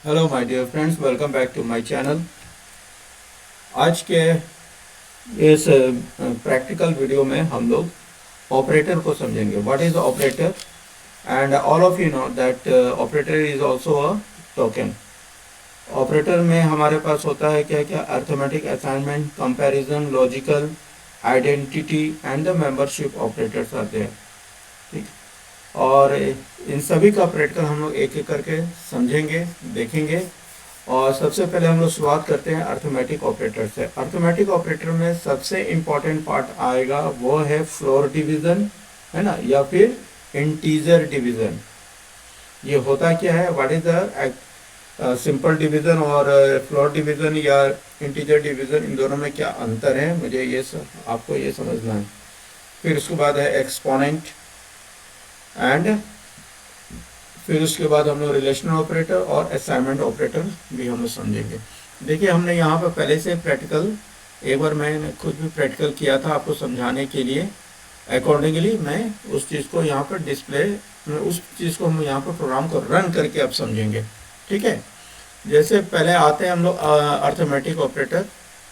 Hello my dear friends, welcome back to my channel. आज के इस प्रैक्टिकल वीडियो में हम लोग ऑपरेटर को समझेंगे। What is operator? And all of you know that operator is also a token. Operator में हमारे पास होता है क्या क्या? Arithmetic, assignment, comparison, logical, identity and the membership operators are there. ठीक, और इन सभी का प्रैक्टिकल हम लोग एक एक करके समझेंगे, देखेंगे। और सबसे पहले हम लोग शुरुआत करते हैं अर्थमेटिक ऑपरेटर से। अर्थमेटिक ऑपरेटर में सबसे इम्पॉर्टेंट पार्ट आएगा, वो है फ्लोर डिवीजन, है ना, या फिर इंटीजर डिवीजन। ये होता क्या है? What is the simple division और फ्लोर डिवीजन या इंटीजर डिवीजन, इन दोनों में क्या अंतर है, मुझे आपको ये समझना है। फिर उसके बाद है एक्सपोनेंट, एंड फिर उसके बाद हम लोग रिलेशनल ऑपरेटर और असाइनमेंट ऑपरेटर भी हम लोग समझेंगे। देखिए, हमने यहाँ पर पहले से प्रैक्टिकल, एक बार मैंने खुद भी प्रैक्टिकल किया था आपको समझाने के लिए। अकॉर्डिंगली मैं उस चीज़ को यहाँ पर उस चीज़ को हम यहाँ पर प्रोग्राम को रन करके अब समझेंगे। ठीक है, जैसे पहले आते हैं हम लोग अर्थमेटिक ऑपरेटर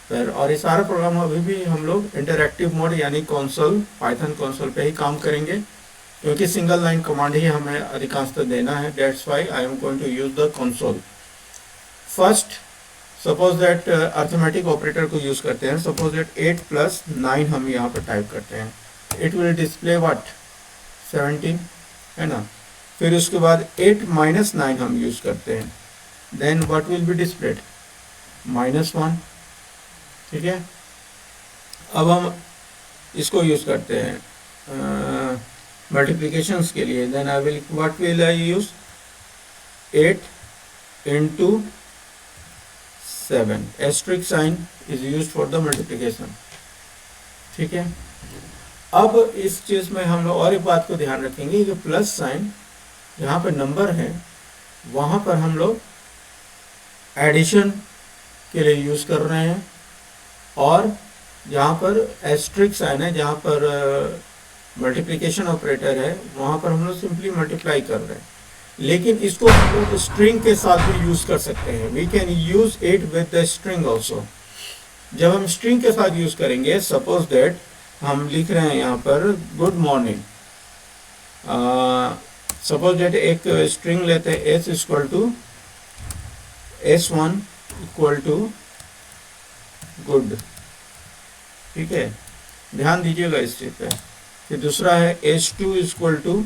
पर, और ये सारा प्रोग्राम अभी भी हम लोग इंटरैक्टिव मोड यानी कंसोल, पाइथन कंसोल पे ही काम करेंगे, क्योंकि सिंगल लाइन कमांड ही हमें अधिकांशतः देना है। That's why I am going to use the console first. Suppose that arithmetic operator को यूज करते हैं। सपोज दैट 8 + 9 हम यहाँ पर टाइप करते हैं, इट विल डिस्प्ले व्हाट? 17, है ना। फिर उसके बाद 8 - 9 हम यूज करते हैं, then what will be displayed? -1। ठीक है, अब हम इसको यूज करते हैं मल्टीप्लिकेशंस के लिए। Then I will, what will I use? 8 × 7, asterisk sign is use for the multiplication. ठीक है, अब इस चीज में हम लोग और एक बात को ध्यान रखेंगे कि प्लस साइन जहाँ पर नंबर है वहाँ पर हम लोग एडिशन के लिए यूज कर रहे हैं, और जहाँ पर एस्ट्रिक साइन है, जहाँ पर मल्टीप्लिकेशन ऑपरेटर है, वहाँ पर हम लोग सिंपली मल्टीप्लाई कर रहे हैं। लेकिन इसको हम लोग स्ट्रिंग के साथ भी यूज कर सकते हैं। We can use it with the string also. जब हम स्ट्रिंग के साथ यूज करेंगे, सपोज दैट हम लिख रहे हैं यहाँ पर गुड मॉर्निंग। सपोज दैट एक स्ट्रिंग लेते हैं, s = s1 = गुड। ठीक है, ध्यान दीजिएगा इस चीज पे। फिर दूसरा है s2 =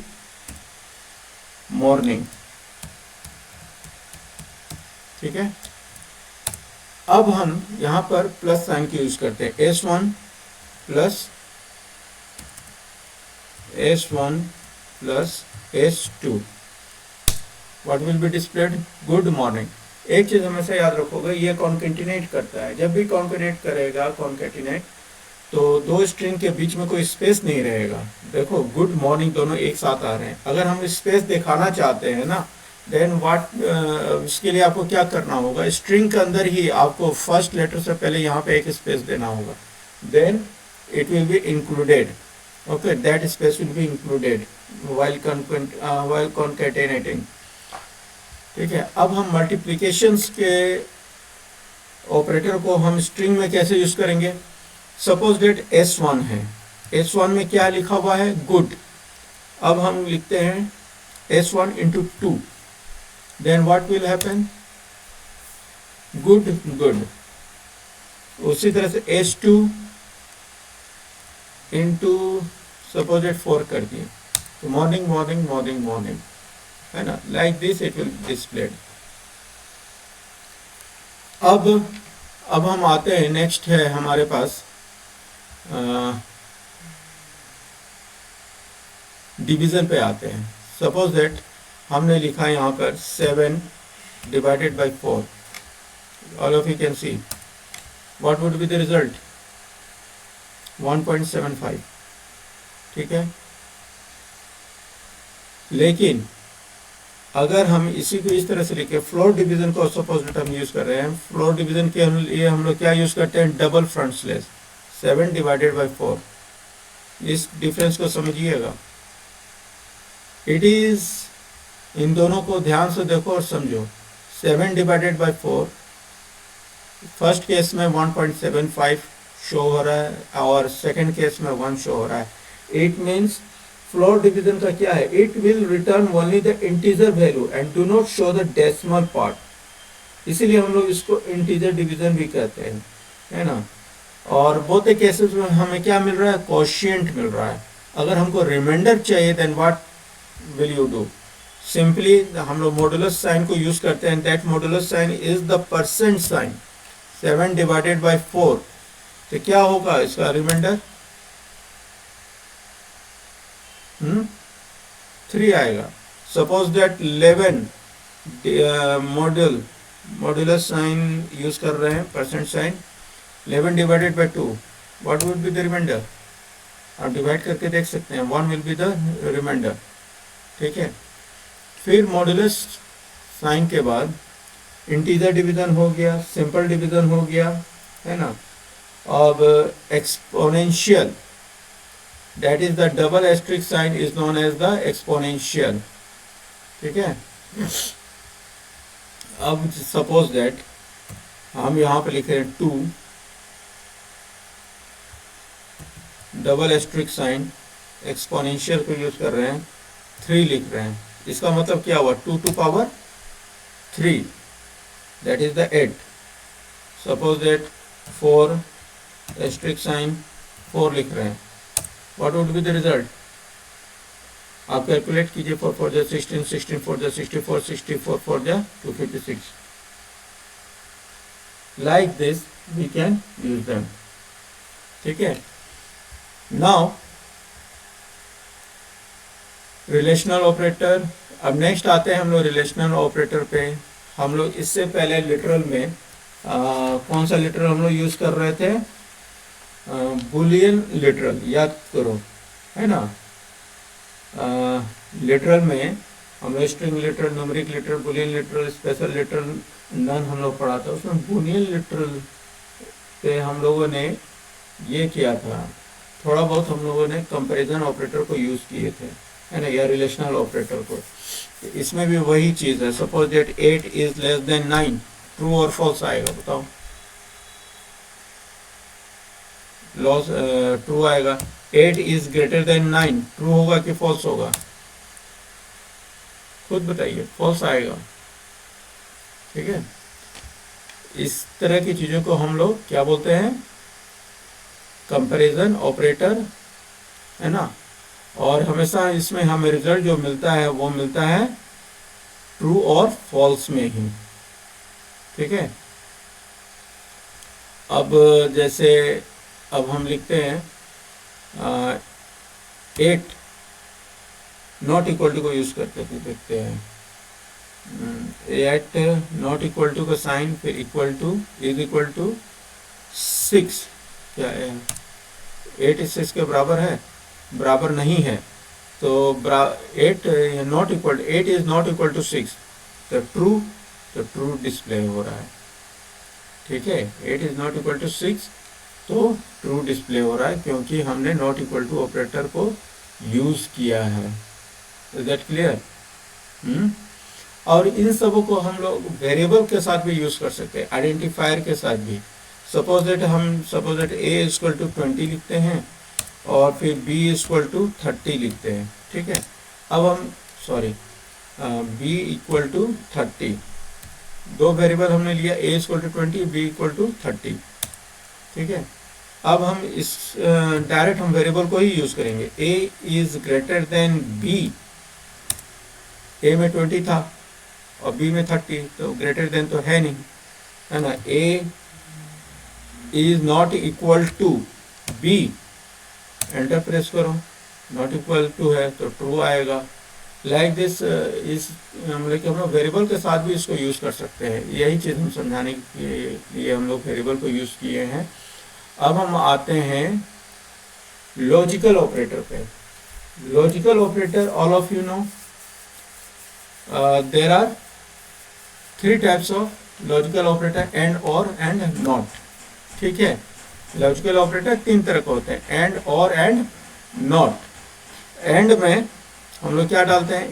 मॉर्निंग। ठीक है, अब हम यहां पर प्लस साइन की यूज करते हैं, s1 + s2, what will be displayed? Good morning. एक चीज हमेशा याद रखोगे, ये कॉन्केटिनेट करता है। जब भी कॉन्केटिनेट करेगा, कॉन्केटिनेट, तो दो स्ट्रिंग के बीच में कोई स्पेस नहीं रहेगा। देखो, गुड मॉर्निंग दोनों एक साथ आ रहे हैं। अगर हम स्पेस दिखाना चाहते हैं ना, देन व्हाट, इसके लिए आपको क्या करना होगा? स्ट्रिंग के अंदर ही आपको फर्स्ट लेटर से पहले यहाँ पे एक स्पेस देना होगा, then it will be included. Okay, that space will be included while concatenating. ठीक है, अब हम मल्टीप्लिकेशंस के ऑपरेटर को हम स्ट्रिंग में कैसे यूज करेंगे? सपोज डेट s1 है, s1 में क्या लिखा हुआ है? गुड। अब हम लिखते हैं s1 × 2, then what will happen? Good good. उसी तरह से s2 × सपोज डेट 4 कर दिए, तो मॉर्निंग मॉर्निंग मॉर्निंग मॉर्निंग, है ना। Like this it will displayed. अब हम आते हैं, नेक्स्ट है हमारे पास डिवीजन पे आते हैं। सपोज दैट हमने लिखा है यहाँ पर 7 ÷ 4। All of you can see what would be the result? 1.75। ठीक है, लेकिन अगर हम इसी को इस तरह से लिखे, फ्लोर डिवीजन को सपोज दैट हम यूज कर रहे हैं, फ्लोर डिवीजन के लिए हम लोग क्या यूज करते हैं? Double front slash, 7 ÷ 4। इस डिफरेंस को समझिएगा। इट इज, इन दोनों को ध्यान से देखो और समझो। 7 डिवाइडेड बाय 4, फर्स्ट केस में 1.75 शो हो रहा है और सेकंड केस में 1 शो हो रहा है. इट मीन्स फ्लोर डिवीजन का क्या है, it will return only the integer value and do not show the decimal part. इसीलिए हम लोग इसको इंटीजर डिवीजन भी कहते हैं, है ना. और बोथ द केसेस में हमें क्या मिल रहा है, कोशिएंट मिल रहा है. अगर हमको रिमाइंडर चाहिए then what will you do, simply हम लोग मॉडुलस साइन को यूज करते हैं. That modulus sign is the percent sign. 7 divided by 4, तो क्या होगा इसका रिमाइंडर 3 आएगा. Suppose that 11 modulus sign use कर रहे हैं, percent sign. 11 divided by 2, what would be the reminder. आप डिवाइड करके देख सकते हैं, 1 विल बी द रिमाइंडर. ठीक है. फिर मॉडुलस साइन के बाद इंटीजर डिवीजन हो गया, सिंपल डिवीजन हो गया, है ना. अब exponential, that is the double asterisk sign is known as the exponential. ठीक है. अब सपोज दैट हम यहाँ पे लिख रहे हैं 2 डबल एस्ट्रिक साइन, एक्सपोनेंशियल को यूज कर रहे हैं, 3 लिख रहे हैं. इसका मतलब क्या हुआ, 2 to power 3, that is the 8. Suppose that 4 asterisk sign 4 लिख रहे हैं, what would be the result. आप कैलकुलेट कीजिए. 4 4 जा 16, 16 4 जा 64, 64 4 जा 256. Like this we can use them. ठीक है. Now relational operator. अब नेक्स्ट आते हैं हम लोग रिलेशनल ऑपरेटर पे. हम लोग इससे पहले लिटरल में कौन सा लिटरल हम लोग यूज कर रहे थे, बुलियन लिटरल, याद करो, है ना. लिटरल में हम लोग string literal, numeric literal, boolean literal, special literal, none हम लोग पढ़ा था. उसमें बुलियन लिटरल पे हम लोगों ने ये किया था, थोड़ा बहुत हम लोगों ने कंपैरिजन ऑपरेटर को यूज किए थे, है ना, या रिलेशनल ऑपरेटर को. इसमें भी वही चीज है. Suppose that 8 is less than 9, true or false आएगा, बताओ. लॉस ट्रू आएगा. 8 इज ग्रेटर देन 9, ट्रू होगा कि फॉल्स होगा, खुद बताइए. फॉल्स आएगा. ठीक है. इस तरह की चीजों को हम लोग क्या बोलते हैं, कंपैरिजन ऑपरेटर, है ना. और हमेशा इसमें हमें रिजल्ट जो मिलता है वो मिलता है ट्रू और फॉल्स में ही. ठीक है. अब जैसे अब हम लिखते हैं 8 नॉट इक्वल टू को यूज करके देखते हैं. 8 नॉट इक्वल टू का साइन, फिर equal to, is equal to 6. क्या है, 8 इस 6 के बराबर है, बराबर नहीं है. तो 8 not equal, 8 is not equal to 6, तो ट्रू डिस्प्ले हो रहा है. ठीक है. 8 इज नॉट इक्वल टू 6, तो ट्रू डिस्प्ले हो रहा है क्योंकि हमने नॉट इक्वल टू ऑपरेटर को यूज किया है. Is that clear. और इन सबों को हम लोग वेरिएबल के साथ भी यूज कर सकते हैं, आइडेंटिफायर के साथ भी. Suppose that a equal to 20 लिखते हैं और फिर b इक्वल टू 30 लिखते हैं. ठीक है. अब हम b इक्वल टू 30, दो वेरिएबल हमने लिया, a equal to 20, b equal to 30. ठीक है. अब हम इस डायरेक्ट हम वेरिएबल को ही यूज करेंगे. a is greater than b, a में 20 था और b में 30, तो ग्रेटर देन तो है नहीं, है ना. a is not equal to b, enter press करो, नॉट इक्वल टू है तो ट्रू आएगा. Like this. इस हम लोग वेरिएबल के साथ भी इसको यूज कर सकते हैं. यही चीज हम समझाने के लिए हम लोग वेरिएबल को यूज किए हैं. अब हम आते हैं लॉजिकल ऑपरेटर पे. Logical operator, all of you know, there are 3 types of logical operator, and, or, and, not. ठीक है. लॉजिकल ऑपरेटर 3 तरह के होते हैं, and, or, and, not. And में हम लोग क्या डालते हैं,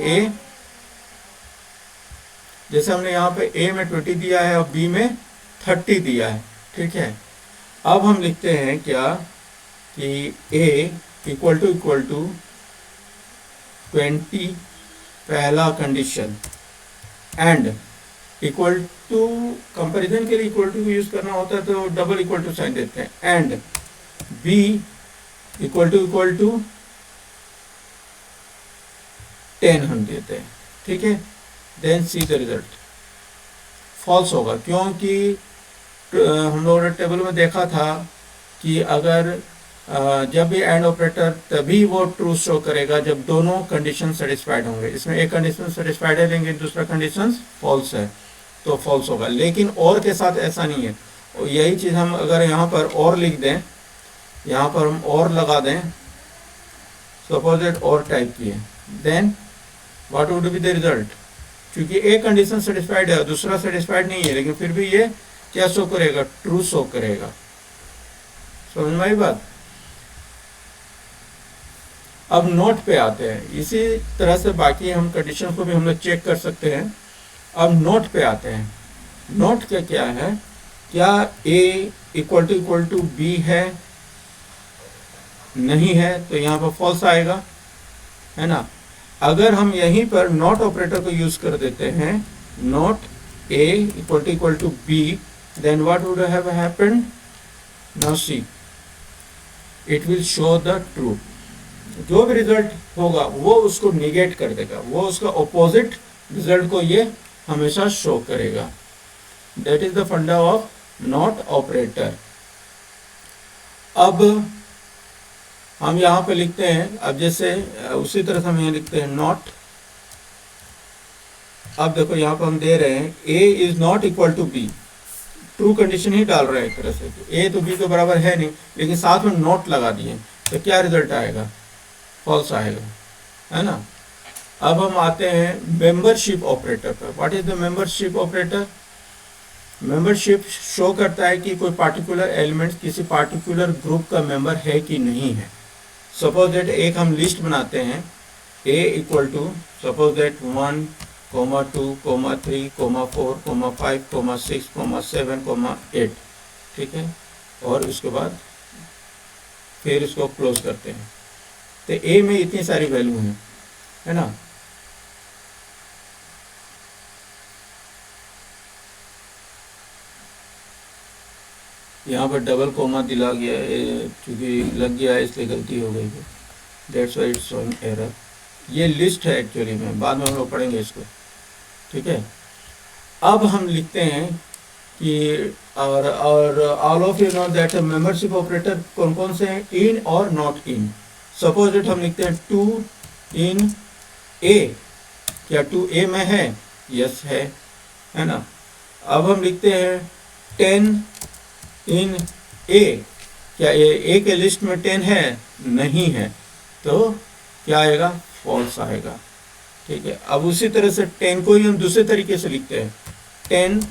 जैसे हमने यहाँ पे ए में 20 दिया है और बी में 30 दिया है, ठीक है। अब हम लिखते हैं क्या कि ए इक्वल टू 20 पहला condition, and equal to, comparison के लिए इक्वल टू यूज करना होता है तो डबल इक्वल टू साइन देते हैं, एंड बी इक्वल टू 10 हम देते हैं, ठीक है। Then see the result, false होगा, क्योंकि हम लोगों ने टेबल में देखा था कि अगर जब भी एंड ऑपरेटर तभी वो ट्रू शो करेगा जब दोनों कंडीशन सेटिस्फाइड होंगे। इसमें एक कंडीशन सेटिस्फाइड है लेकिन दूसरा कंडीशन फॉल्स है तो फॉल्स होगा। लेकिन और के साथ ऐसा नहीं है, और यही चीज़ हम अगर यहाँ पर और लिख दें, यहाँ पर हम और लगा दें, सपोज दैट और टाइप किए, then what would be the result. क्योंकि एक कंडीशन सेटिस्फाइड है दूसरा सेटिस्फाइड नहीं है, लेकिन फिर भी ये क्या शो करेगा, ट्रू शो करेगा। समझ में आई बात। अब नोट पे आते हैं, इसी तरह से बाकी हम कंडीशन को भी हम लोग चेक कर सकते हैं। अब नोट पे आते हैं, नोट का क्या है, क्या ए इक्वल टू बी है, नहीं है तो यहाँ पर फॉल्स आएगा, है ना। अगर हम यहीं पर नॉट ऑपरेटर को यूज कर देते हैं, not A equal to B, then what would have happened, now see it will show the true. जो भी रिजल्ट होगा वो उसको निगेट कर देगा, वो उसका ऑपोजिट रिजल्ट को ये हमेशा शो करेगा। दैट इज द फंडा ऑफ नॉट ऑपरेटर। अब हम यहाँ पे लिखते हैं, अब जैसे उसी तरह से हम यहाँ लिखते हैं नॉट। अब देखो यहाँ पर हम दे रहे हैं A is not equal to B, true condition ही डाल रहे हैं एक तरह से, ए तो बी के बराबर है नहीं, लेकिन साथ में नॉट लगा दिए तो क्या रिजल्ट आएगा, फॉल्स आएगा, है ना। अब हम आते हैं मेंबरशिप ऑपरेटर पर। What is the membership operator. Membership show करता है कि कोई पार्टिकुलर एलिमेंट किसी पार्टिकुलर ग्रुप का मेंबर है कि नहीं है। सपोज दैट एक हम लिस्ट बनाते हैं, ए इक्वल टू सपोज दैट 1, 2, 3, 4, 5, 6, 7, 8, ठीक है। और उसके बाद फिर इसको क्लोज करते हैं, तो ए में इतनी सारी वैल्यू हैं, है ना। यहाँ पर डबल कोमा दिला गया है, क्योंकि लग गया है इसलिए गलती हो गई है, that's why it's showing error. ये लिस्ट है एक्चुअली में, बाद में हम लोग पढ़ेंगे इसको, ठीक है। अब हम लिखते हैं कि और all of you know that membership operator कौन कौन से हैं, इन और नॉट इन। सपोज दैट हम लिखते हैं 2 इन ए, क्या 2 ए में है, यस है ना। अब हम लिखते हैं 10 इन ए, क्या ए के लिस्ट में 10 है, नहीं है, तो क्या आएगा, फॉल्स आएगा, ठीक है। अब उसी तरह से 10 को ही हम दूसरे तरीके से लिखते हैं, 10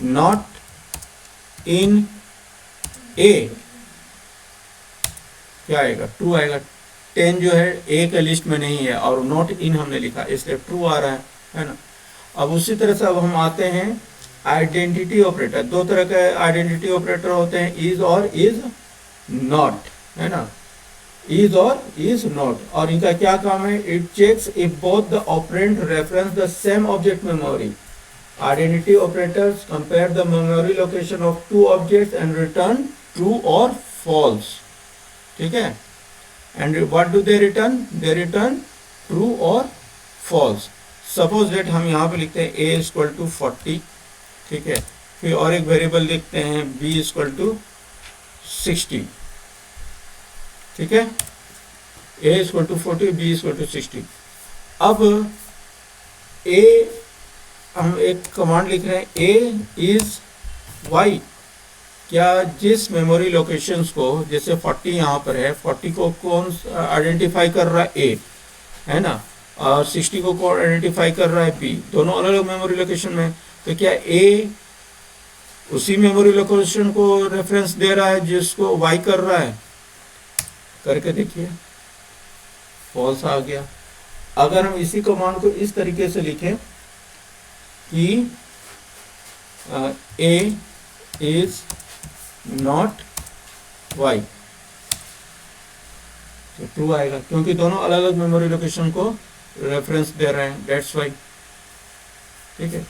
नॉट इन ए, क्या आएगा, ट्रू आएगा। 10 जो है ए के लिस्ट में नहीं है और नॉट इन हमने लिखा इसलिए ट्रू आ रहा है ना। अब उसी तरह से अब हम आते हैं आइडेंटिटी ऑपरेटर। दो तरह के आइडेंटिटी ऑपरेटर होते हैं, इज और इज नॉट, है ना, इज और इज नॉट। और इनका क्या काम है, it checks if both the operand reference the same object memory. Identity operators compare the memory location of 2 objects and return true or false, ठीक है। And what do they return, they return true or false. Suppose that हम यहाँ पे लिखते हैं a equal to 40, ठीक है। फिर और एक वेरिएबल लिखते हैं b इक्वल टू 60, ठीक है। a equal to 40, b equal to 60। अब a हम एक कमांड लिख रहे हैं, a इज y, क्या जिस मेमोरी लोकेशंस को, जैसे 40 यहाँ पर है, 40 को कौन आइडेंटिफाई कर रहा है, a, है ना, और 60 को कौन आइडेंटिफाई कर रहा है, b, दोनों अलग अलग मेमोरी लोकेशन में। तो क्या a उसी मेमोरी लोकेशन को रेफरेंस दे रहा है जिसको y कर रहा है, करके देखिए, फॉल्स आ गया। अगर हम इसी कमांड को इस तरीके से लिखें कि A is not Y, तो ट्रू आएगा क्योंकि दोनों अलग अलग मेमोरी लोकेशन को रेफरेंस दे रहे हैं, डेट्स वाई। ठीक है,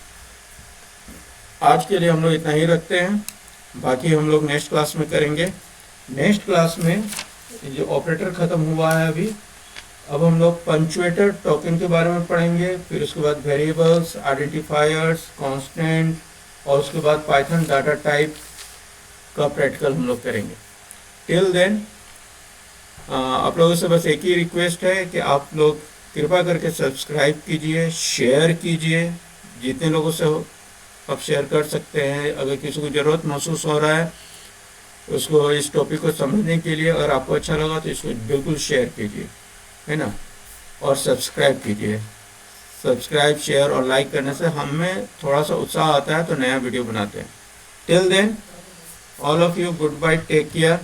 आज के लिए हम लोग इतना ही रखते हैं, बाकी हम लोग नेक्स्ट क्लास में करेंगे। नेक्स्ट क्लास में जो ऑपरेटर ख़त्म हुआ है अभी, अब हम लोग पंचुएटर टोकन के बारे में पढ़ेंगे, फिर उसके बाद वेरिएबल्स, आइडेंटिफायर्स, कांस्टेंट, और उसके बाद पाइथन डाटा टाइप का प्रैक्टिकल हम लोग करेंगे। टिल देन आप लोगों से बस एक ही रिक्वेस्ट है कि आप लोग कृपा करके सब्सक्राइब कीजिए, शेयर कीजिए, जितने लोगों से हो आप शेयर कर सकते हैं। अगर किसी को ज़रूरत महसूस हो रहा है उसको इस टॉपिक को समझने के लिए, अगर आपको अच्छा लगा तो इसको बिल्कुल शेयर कीजिए, है ना, और सब्सक्राइब कीजिए। सब्सक्राइब, शेयर और लाइक करने से हमें थोड़ा सा उत्साह आता है तो नया वीडियो बनाते हैं। Till then all of you, goodbye, take care.